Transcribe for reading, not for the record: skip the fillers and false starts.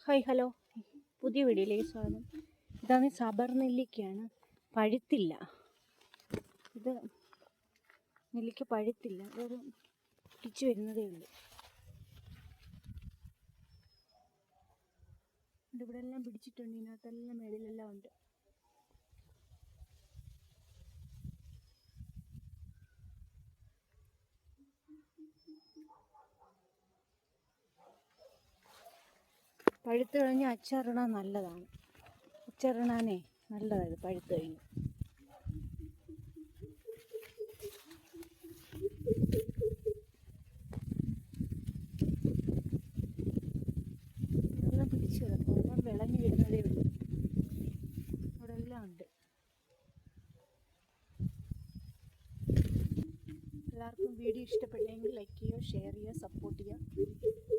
Hi hello, പുതിയ വീഡിയോയിലേക്ക് സ്വാഗതം. ഇതാണ് സബർ നെല്ലിക്കയാണ്. പഴുത്തില്ല, ഇത് നെല്ലിക്ക പഴുത്തില്ല, ഇതൊരു പിടിച്ചു വരുന്നതേ ഉള്ളൂ. ഇവിടെ എല്ലാം പിടിച്ചിട്ടുണ്ട്, ഇതിനകത്തെല്ലാം മേളിലെല്ലാം ഉണ്ട്. പഴുത്ത് കഴിഞ്ഞ് അച്ചാറിടാൻ നല്ലതാണ്. അച്ചാറിടാനേ നല്ലതാണ് ഇത് പഴുത്ത് കഴിഞ്ഞ്. എല്ലാം പിടിച്ചു കിടക്കും, എല്ലാം വിളഞ്ഞു വരുന്നതേ ഉള്ളൂ. ഇവിടെ എല്ലാം ഉണ്ട്. എല്ലാവർക്കും വീഡിയോ ഇഷ്ടപ്പെട്ടെങ്കിൽ ലൈക്ക് ചെയ്യുക, ഷെയർ ചെയ്യുക, സപ്പോർട്ട് ചെയ്യുക.